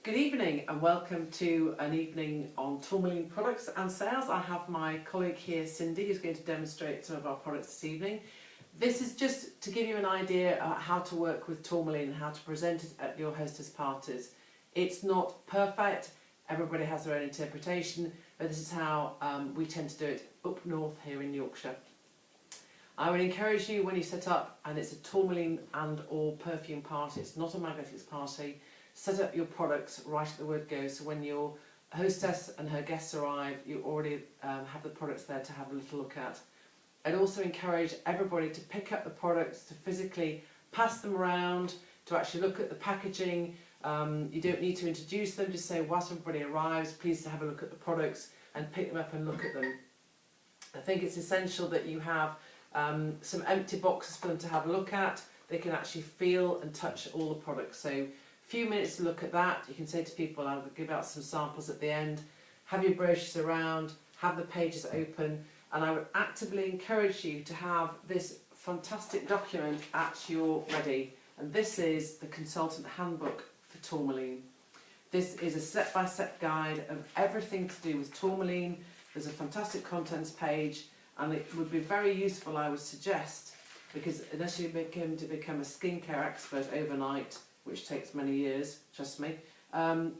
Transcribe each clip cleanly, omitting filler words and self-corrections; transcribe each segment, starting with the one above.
Good evening and welcome to an evening on Tourmaline products and sales. I have my colleague here, Cindy, who's going to demonstrate some of our products this evening. This is just to give you an idea of how to work with Tourmaline and how to present it at your hostess parties. It's not perfect, everybody has their own interpretation, but this is how we tend to do it up north here in Yorkshire. I would encourage you when you set up, and it's a Tourmaline and or perfume party, it's not a Magnetix party, set up your products right at the word go, so when your hostess and her guests arrive, you already have the products there to have a little look at. I'd also encourage everybody to pick up the products, to physically pass them around, to actually look at the packaging. You don't need to introduce them, just say whilst everybody arrives, please to have a look at the products and pick them up and look at them. I think it's essential that you have some empty boxes for them to have a look at. They can actually feel and touch all the products. So few minutes to look at that. You can say to people, I'll give out some samples at the end, have your brochures around, have the pages open, and I would actively encourage you to have this fantastic document at your ready. And this is the Consultant Handbook for Tourmaline. This is a step-by-step guide of everything to do with Tourmaline. There's a fantastic contents page, and it would be very useful, I would suggest, because unless you become a skincare expert overnight, which takes many years, trust me,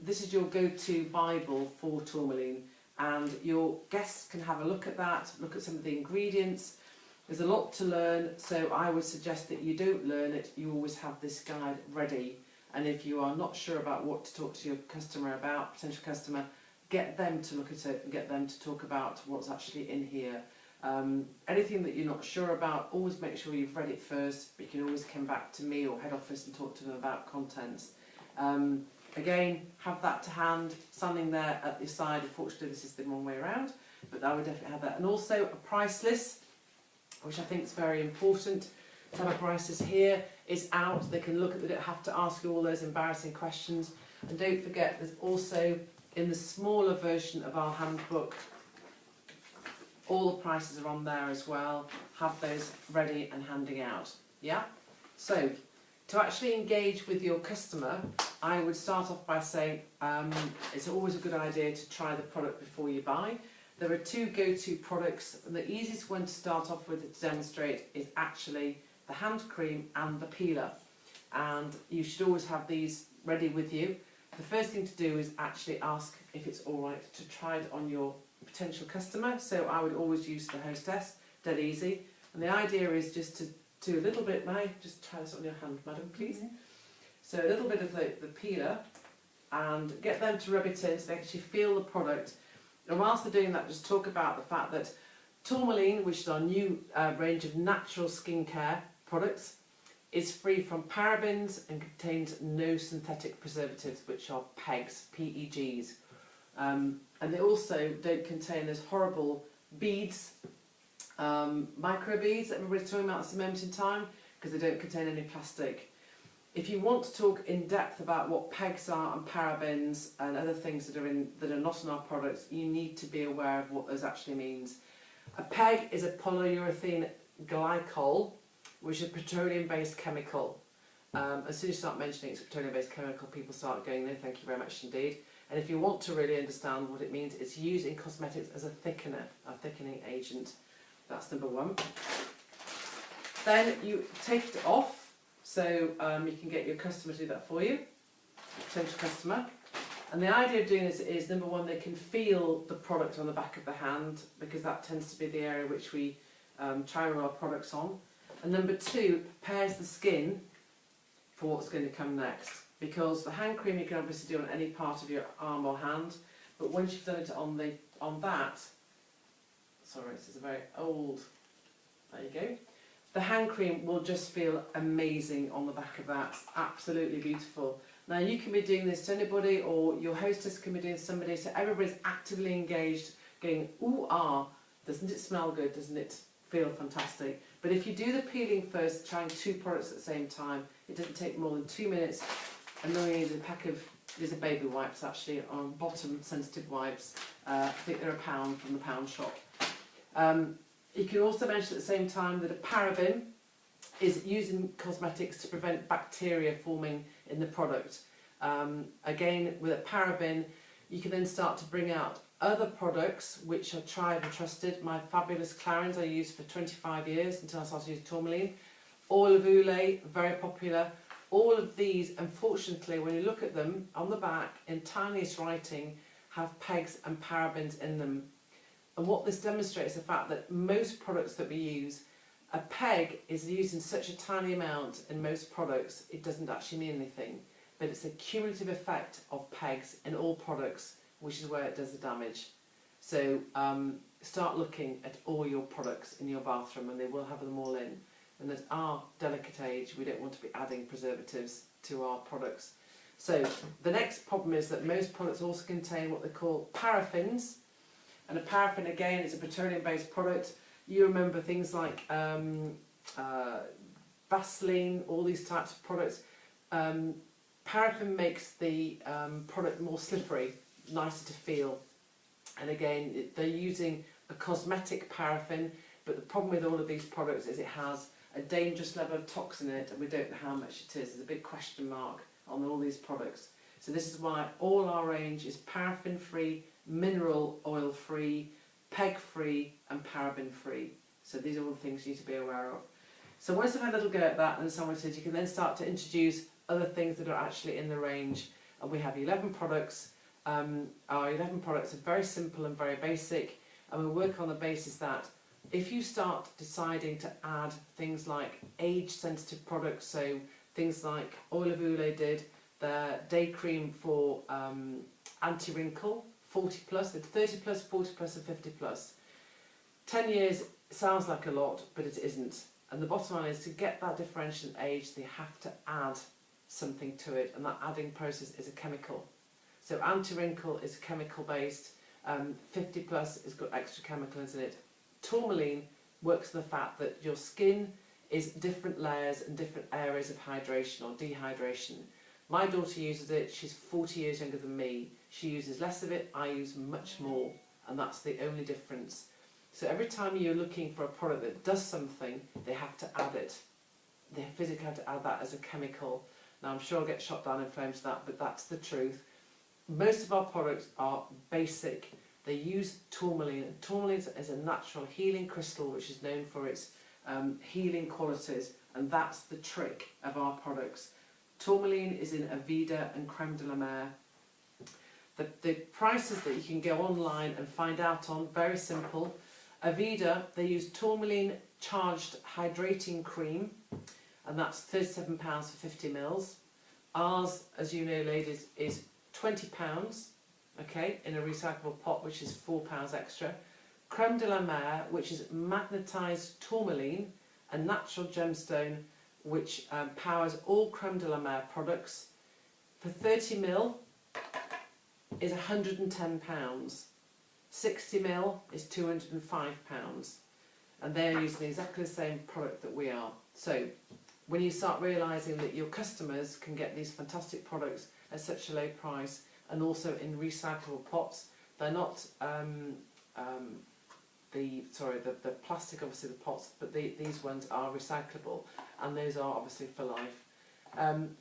this is your go-to Bible for Tourmaline, and your guests can have a look at that, look at some of the ingredients. There's a lot to learn, so I would suggest that you don't learn it, you always have this guide ready, and if you are not sure about what to talk to your customer about, potential customer, get them to look at it and get them to talk about what's actually in here. Anything that you're not sure about, always make sure you've read it first, but you can always come back to me or head office and talk to them about contents. Again, have that to hand, standing there at your side. Unfortunately, this is the wrong way around, but I would definitely have that. And also a price list, which I think is very important. To have a price list here, it's out, they can look at it, they don't have to ask you all those embarrassing questions. And don't forget, there's also, in the smaller version of our handbook, all the prices are on there as well. Have those ready and handing out. Yeah? So, to actually engage with your customer, I would start off by saying it's always a good idea to try the product before you buy. There are two go-to products, and the easiest one to start off with to demonstrate is actually the hand cream and the peeler. And you should always have these ready with you. The first thing to do is actually ask if it's alright to try it on your potential customer, so I would always use the hostess, dead easy. And the idea is just to do a little bit, may I just try this on your hand, madam, please? Mm-hmm. So a little bit of the peeler, and get them to rub it in so they actually feel the product. And whilst they're doing that, just talk about the fact that Tourmaline, which is our new range of natural skincare products, is free from parabens and contains no synthetic preservatives, which are PEGs, P-E-Gs. And they also don't contain those horrible beads, micro beads that everybody's talking about at the moment in time, because they don't contain any plastic. If you want to talk in depth about what PEGs are and parabens and other things that are not in our products, you need to be aware of what those actually means. A PEG is a polyurethane glycol, which is a petroleum-based chemical. As soon as you start mentioning it's a petroleum-based chemical, people start going, no, thank you very much indeed. And if you want to really understand what it means, it's used in cosmetics as a thickener, a thickening agent. That's number one. Then you take it off, so you can get your customer to do that for you, potential customer. And the idea of doing this is, number one, they can feel the product on the back of the hand, because that tends to be the area which we try all our products on. And number two, prepares the skin for what's going to come next. Because the hand cream you can obviously do on any part of your arm or hand, but once you've done it on that, sorry, this is a very old, there you go. The hand cream will just feel amazing on the back of that, absolutely beautiful. Now you can be doing this to anybody, or your hostess can be doing it to somebody, so everybody's actively engaged, going, ooh, ah, doesn't it smell good, doesn't it feel fantastic? But if you do the peeling first, trying two products at the same time, it doesn't take more than 2 minutes. And then we need a pack of, these are baby wipes actually, on bottom sensitive wipes. I think they're £1 from the pound shop. You can also mention at the same time that a paraben is used in cosmetics to prevent bacteria forming in the product. Again, with a paraben, you can then start to bring out other products which are tried and trusted. My fabulous Clarins I used for 25 years until I started using Tourmaline. Oil of Oulé, very popular. All of these, unfortunately, when you look at them on the back in tiniest writing, have pegs and parabens in them. And what this demonstrates is the fact that most products that we use, a peg is used in such a tiny amount in most products, it doesn't actually mean anything. But it's a cumulative effect of pegs in all products, which is where it does the damage. So start looking at all your products in your bathroom, and they will have them all in. And at our delicate age, we don't want to be adding preservatives to our products. So the next problem is that most products also contain what they call paraffins. And a paraffin, again, is a petroleum-based product. You remember things like Vaseline, all these types of products. Paraffin makes the product more slippery, nicer to feel. And again, they're using a cosmetic paraffin, but the problem with all of these products is it has a dangerous level of toxin in it, and we don't know how much it is. There's a big question mark on all these products. So this is why all our range is paraffin-free, mineral oil-free, peg-free and paraben-free. So these are all the things you need to be aware of. So once I've had a little go at that, and someone said you can then start to introduce other things that are actually in the range. And we have 11 products. Our 11 products are very simple and very basic, and we work on the basis that if you start deciding to add things like age-sensitive products, so things like Oil of Oulé did, their day cream for anti-wrinkle, 40 plus, it's 30 plus, 40 plus and 50 plus. 10 years sounds like a lot, but it isn't. And the bottom line is to get that differential in age, they have to add something to it, and that adding process is a chemical. So anti-wrinkle is chemical based, 50 plus has got extra chemicals in it. Tourmaline works on the fact that your skin is different layers and different areas of hydration or dehydration. My daughter uses it, she's 40 years younger than me. She uses less of it, I use much more, and that's the only difference. So every time you're looking for a product that does something, they have to add it. They physically have to add that as a chemical. Now I'm sure I'll get shot down in flames for that, but that's the truth. Most of our products are basic. They use tourmaline. Tourmaline is a natural healing crystal which is known for its healing qualities, and that's the trick of our products. Tourmaline is in Avida and Creme de la Mer. The prices that you can go online and find out on, very simple. Avida, they use tourmaline charged hydrating cream, and that's £37 for 50 mils. Ours, as you know ladies, is £20, okay, in a recyclable pot, which is £4 extra. Creme de la Mer, which is magnetised tourmaline, a natural gemstone which powers all Creme de la Mer products, for 30 mil is £110. 60 mil is £205, and they're using exactly the same product that we are. So when you start realising that your customers can get these fantastic products at such a low price, and also in recyclable pots, they're not the plastic, obviously the pots, but these ones are recyclable, and those are obviously for life.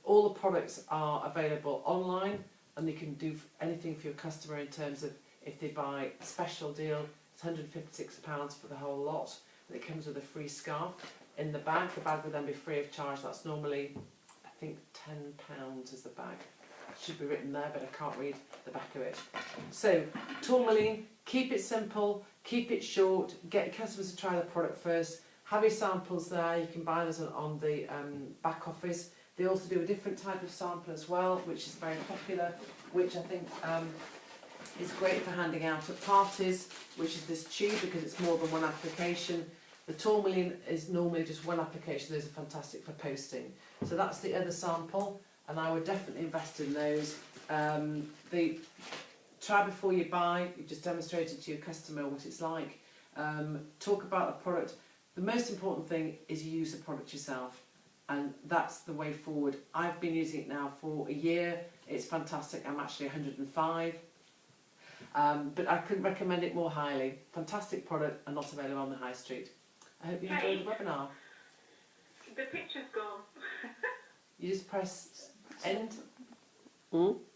All the products are available online, and you can do anything for your customer in terms of if they buy a special deal, it's £156 for the whole lot. And it comes with a free scarf in the bag. The bag will then be free of charge. That's normally, I think, £10 is the bag. It should be written there, but I can't read the back of it. So, tourmaline, keep it simple, keep it short, get your customers to try the product first. Have your samples there. You can buy those on the back office. They also do a different type of sample as well, which is very popular, which I think is great for handing out at parties, which is this tube because it's more than one application. The tourmaline is normally just one application. Those are fantastic for posting. So that's the other sample, and I would definitely invest in those. The try before you buy. You just demonstrated to your customer what it's like. Talk about the product. The most important thing is you use the product yourself, and that's the way forward. I've been using it now for a year. It's fantastic. I'm actually 105. But I couldn't recommend it more highly. Fantastic product and not available on the high street. I hope you enjoyed the webinar. The picture's gone. You just press end. Mm?